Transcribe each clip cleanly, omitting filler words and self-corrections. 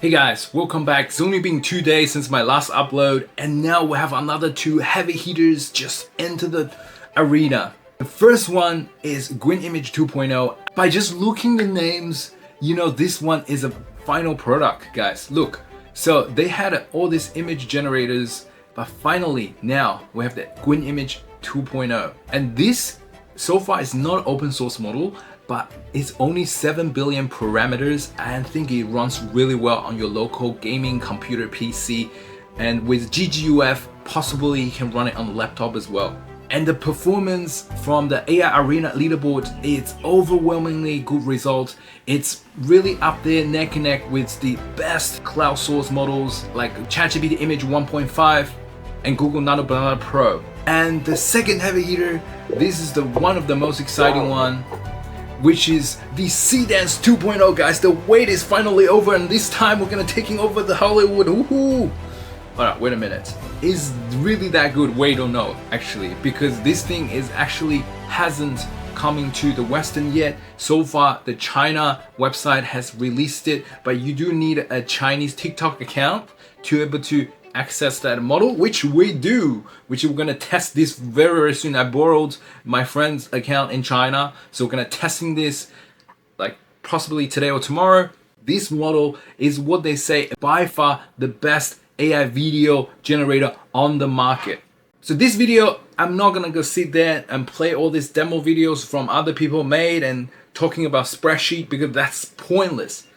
Hey guys, welcome back. It's only been 2 days since my last upload, and now we have another two heavy hitters just enter the arena. The first one is Qwen Image 2.0. By just looking the names, you know this one is a final product, guys. Look, so they had all these image generators, but finally now we have the Qwen Image 2.0. And this so far is not an open source model, but it's only 7 billion parameters. I think it runs really well on your local gaming computer PC, and with GGUF possibly you can run it on the laptop as well. And the performance from the AI Arena leaderboard, it's overwhelmingly good result. It's really up there neck and neck with the best cloud source models like ChatGPT Image 1.5 and Google Nano Banana Pro. And the second heavy hitter, this is the one of the most exciting one, which is the SeeDance 2.0, guys. The wait is finally over, and this time we're gonna taking over the Hollywood. Woohoo! Alright, wait a minute. Is really that good? Wait or no, actually, because this thing is actually hasn't coming to the Western yet. So far, the China website has released it, but you do need a Chinese TikTok account to be able to access that model, which we do, which we're gonna test this very soon. I borrowed my friend's account in China, so we're gonna testing this like possibly today or tomorrow. This model is what they say by far the best AI video generator on the market. So this video, I'm not gonna go sit there and play all these demo videos from other people made and talking about spreadsheet, because that's pointless.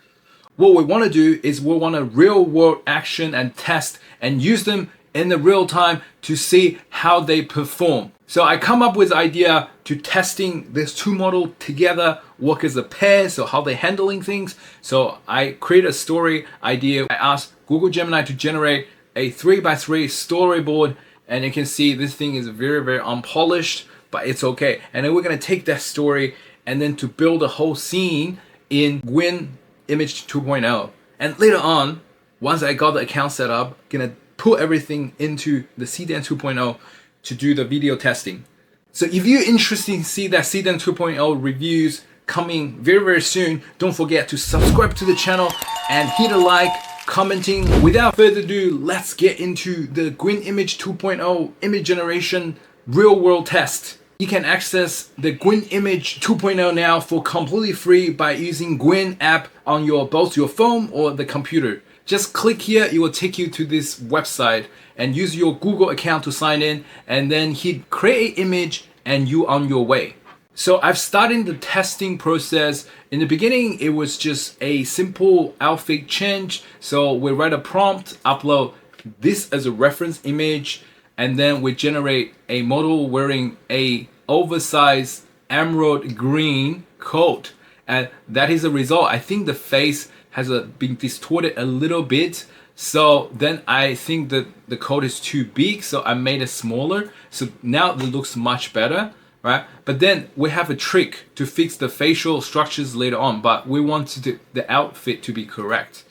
What we want to do is we want a real world action and test and use them in the real time to see how they perform. So I come up with the idea to testing this two model together, work as a pair, so how they handling things. So I create a story idea. I asked Google Gemini to generate a 3x3 storyboard, and you can see this thing is very unpolished, but it's okay. And then we're gonna take that story and then to build a whole scene in Qwen Image 2.0. And later on, once I got the account set up, gonna put everything into the SeeDance 2.0 to do the video testing. So if you're interested in see that SeeDance 2.0 reviews coming very soon, don't forget to subscribe to the channel and hit a like, commenting. Without further ado, let's get into the Qwen Image 2.0 image generation real world test. You can access the Qwen Image 2.0 now for completely free by using Qwen app on both your phone or the computer. Just click here, it will take you to this website, and use your Google account to sign in, and then hit create image and you on your way. So I've started the testing process. In the beginning, it was just a simple outfit change. So we write a prompt, upload this as a reference image, and then we generate a model wearing a oversized emerald green coat, and that is the result. I think the face has been distorted a little bit, so then I think that the coat is too big, so I made it smaller. So now it looks much better, right? But then we have a trick to fix the facial structures later on, but we want the outfit to be correct.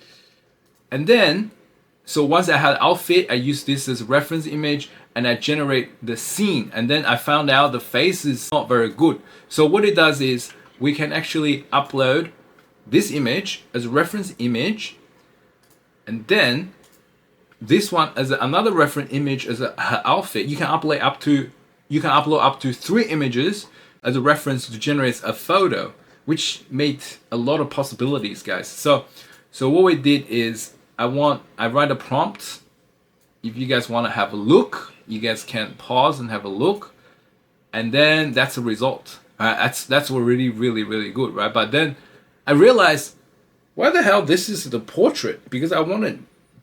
And then, so once I had outfit, I use this as a reference image and I generate the scene. And then I found out the face is not very good. So what it does is we can actually upload this image as a reference image, and then this one as another reference image as her outfit. You can upload up to 3 images as a reference to generate a photo, which made a lot of possibilities, guys. So what we did is I write a prompt. If you guys want to have a look, you guys can pause and have a look, and then that's the result. That's really good, right? But then I realized, why the hell this is the portrait? Because I want to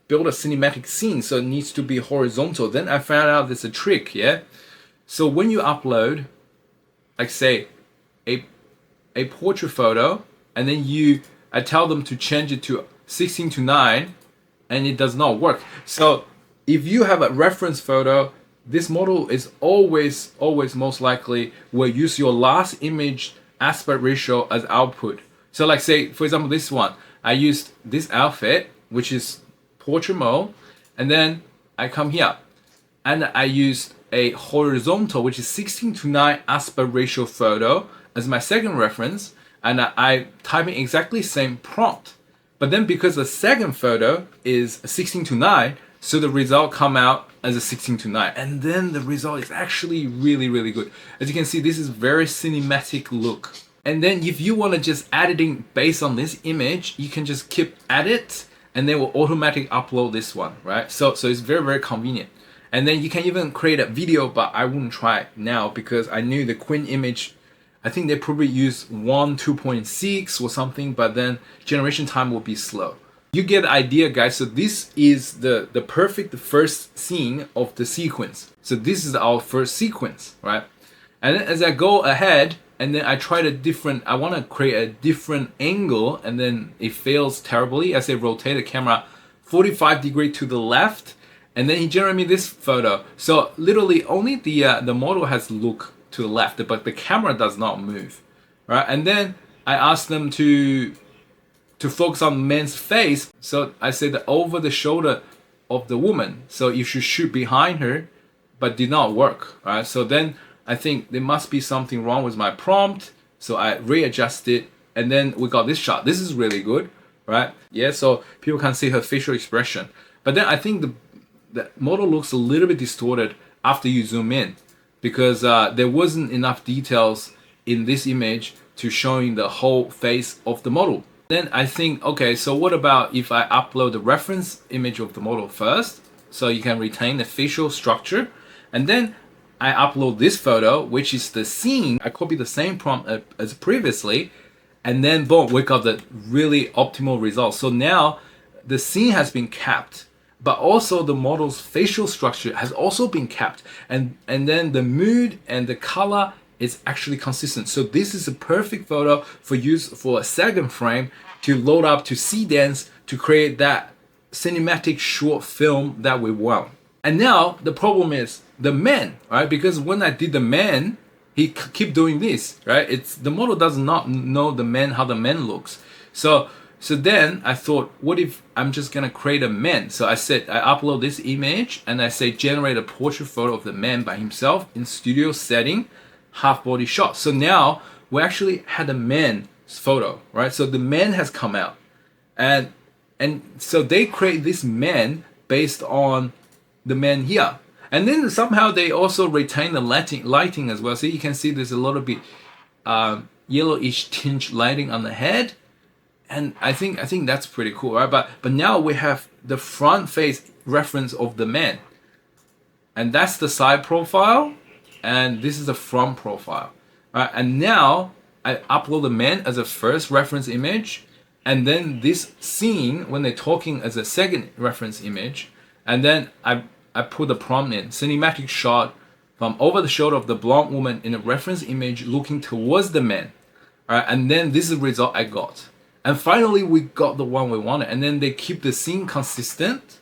build a cinematic scene, so it needs to be horizontal. Then I found out there's a trick, yeah. So when you upload, like say, a portrait photo, and then I tell them to change it to 16:9, and it does not work. So if you have a reference photo, this model is always most likely will use your last image aspect ratio as output. So like say, for example, this one, I used this outfit, which is portrait mode, and then I come here, and I used a horizontal, which is 16:9 aspect ratio photo as my second reference, and I type in exactly same prompt. But then because the second photo is 16:9, so the result come out as a 16:9, and then the result is actually really good. As you can see, this is very cinematic look. And then if you want to just editing based on this image, you can just keep edit, and they will automatically upload this one, right? So it's very convenient. And then you can even create a video, but I wouldn't try it now because I knew the Qwen Image, I think they probably use 2.6 or something, but then generation time will be slow. You get the idea, guys. So this is the perfect first scene of the sequence. So this is our first sequence, right? And then as I go ahead, and then I tried I want to create a different angle, and then it fails terribly as I rotate the camera 45 degrees to the left, and then he generated me this photo. So literally only the model has look to the left, but the camera does not move, right? And then I asked them to focus on man's face. So I said over the shoulder of the woman. So you should shoot behind her, but did not work, right? So then I think there must be something wrong with my prompt. So I readjusted, and then we got this shot. This is really good, right? Yeah, so people can see her facial expression. But then I think the model looks a little bit distorted after you zoom in, because there wasn't enough details in this image to showing the whole face of the model. Then I think, okay, so what about if I upload the reference image of the model first, so you can retain the facial structure, and then I upload this photo, which is the scene. I copy the same prompt as previously, and then boom, we got the really optimal result. So now the scene has been kept, but also the model's facial structure has also been kept, and then the mood and the color is actually consistent. So this is a perfect photo for use for a second frame to load up to SeeDance to create that cinematic short film that we want. And now the problem is the man, right? Because when I did the man, he keep doing this, right? It's the model does not know the man, how the man looks. So then I thought, what if I'm just gonna create a man? So I said I upload this image and I say generate a portrait photo of the man by himself in studio setting, half body shot. So now we actually had a man's photo, right? So the man has come out, and so they create this man based on the man here, and then somehow they also retain the lighting as well. So you can see there's a little bit yellowish tinge lighting on the head, and I think that's pretty cool, right? But now we have the front face reference of the man, and that's the side profile, and this is the front profile, right? And now I upload the man as a first reference image, and then this scene when they're talking as a second reference image, and then I put the prompt in cinematic shot from over the shoulder of the blonde woman in a reference image looking towards the man, right? And then this is the result I got, and finally we got the one we wanted. And then they keep the scene consistent,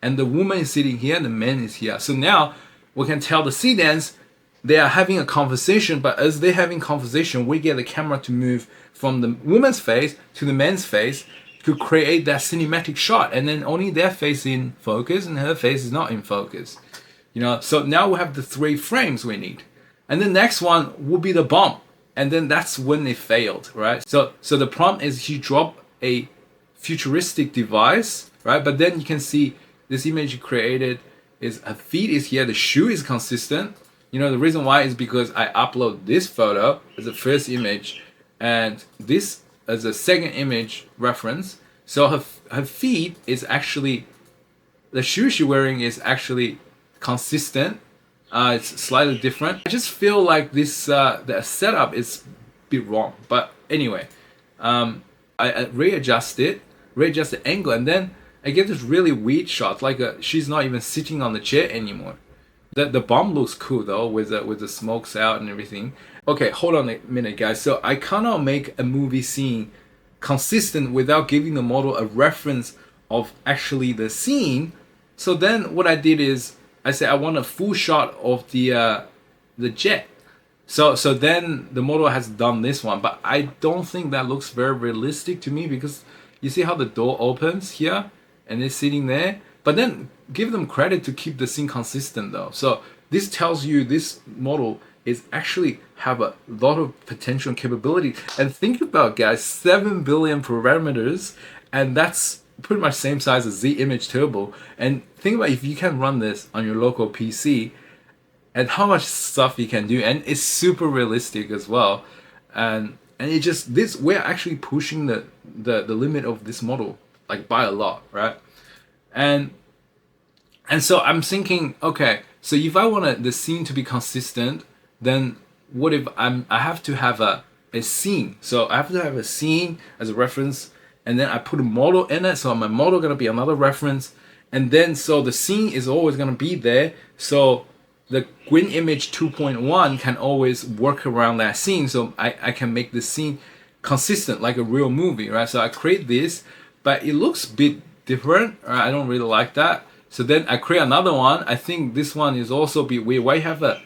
and the woman is sitting here and the man is here. So now we can tell the SeeDance they are having a conversation, but as they're having conversation, we get the camera to move from the woman's face to the man's face to create that cinematic shot, and then only their face in focus and her face is not in focus. You know, so now we have the 3 frames we need. And the next one will be the bump, and then that's when it failed, right? So the prompt is he dropped a futuristic device, right? But then you can see this image you created is her feet is here, the shoe is consistent. You know, the reason why is because I upload this photo as a first image and this as a second image reference. So her feet is actually, the shoe she's wearing is actually consistent. It's slightly different. I just feel like this the setup is a bit wrong. But anyway, I readjust the angle, and then I get this really weird shot, like she's not even sitting on the chair anymore. The bomb looks cool though, with the smokes out and everything. Okay, hold on a minute, guys. So I cannot make a movie scene consistent without giving the model a reference of actually the scene. So then what I did is I said I want a full shot of the jet. So then the model has done this one, but I don't think that looks very realistic to me, because you see how the door opens here and it's sitting there. But then give them credit to keep the scene consistent though. So this tells you this model is actually have a lot of potential and capability. And think about, guys, 7 billion parameters and that's pretty much same size as Z Image Turbo. And think about if you can run this on your local PC and how much stuff you can do, and it's super realistic as well. And it just, this, we're actually pushing the limit of this model like by a lot, right? And so I'm thinking, okay, so if I want the scene to be consistent, then what if I have to have a scene? So I have to have a scene as a reference, and then I put a model in it, so my model gonna be another reference, and then so the scene is always gonna be there, so the Qwen Image 2.1 can always work around that scene, so I can make the scene consistent like a real movie, right? So I create this, but it looks a bit different, right? I don't really like that. So then I create another one. I think this one is also a bit weird. Why you have a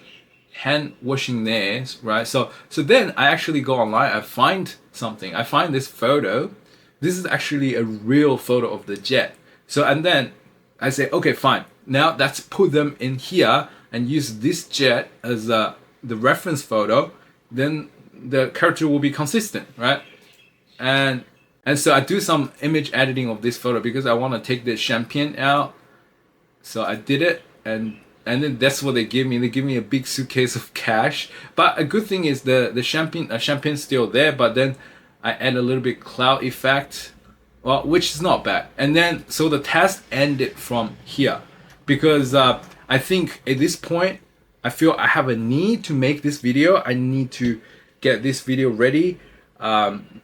hand washing there, right? So then I actually go online, I find something. I find this photo. This is actually a real photo of the jet. So, and then I say, okay, fine. Now let's put them in here and use this jet as the reference photo. Then the character will be consistent, right? And so I do some image editing of this photo because I want to take the champagne out. So I did it, and then that's what they give me. They give me a big suitcase of cash. But a good thing is the champagne's still there, but then I add a little bit cloud effect, well, which is not bad. And then so the test ended from here because I think at this point I feel I have a need to make this video. I need to get this video ready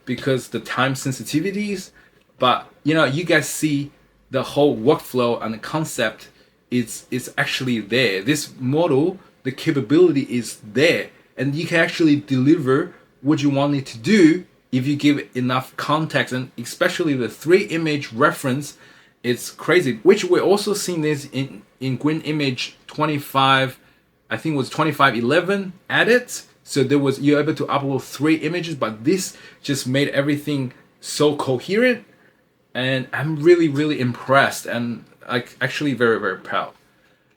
because the time sensitivities. But you know, you guys see the whole workflow and the concept is actually there. This model, the capability is there, and you can actually deliver what you want it to do if you give it enough context, and especially the 3-image reference. It's crazy, which we're also seeing this in Qwen Image 25, I think it was 2511 added. So there was, you're able to upload 3 images, but this just made everything so coherent. And I'm really impressed, and like actually very proud,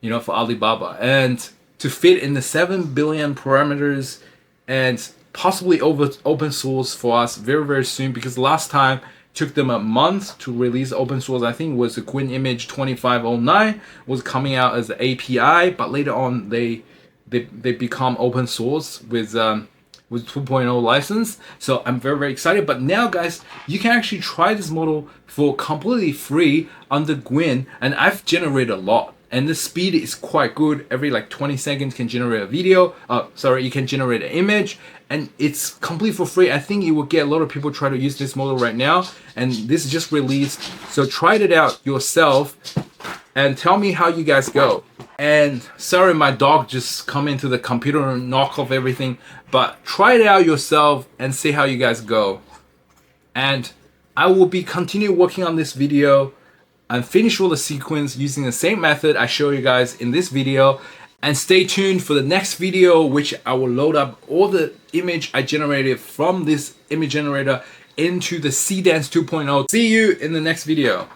you know, for Alibaba, and to fit in the 7 billion parameters and possibly open source for us very soon, because last time it took them a month to release open source. I think it was the Qwen Image 2509 was coming out as an API, but later on they become open source with 2.0 license. So I'm very excited. But now guys, you can actually try this model for completely free under Qwen, and I've generated a lot, and the speed is quite good. Every like 20 seconds can generate a video. You can generate an image, and it's complete for free. I think it will get a lot of people try to use this model right now, and this is just released. So try it out yourself and tell me how you guys go. And sorry, my dog just come into the computer and knock off everything, but try it out yourself and see how you guys go. And I will be continue working on this video and finish all the sequence using the same method I show you guys in this video. And stay tuned for the next video, which I will load up all the image I generated from this image generator into the SeeDance 2.0. See you in the next video.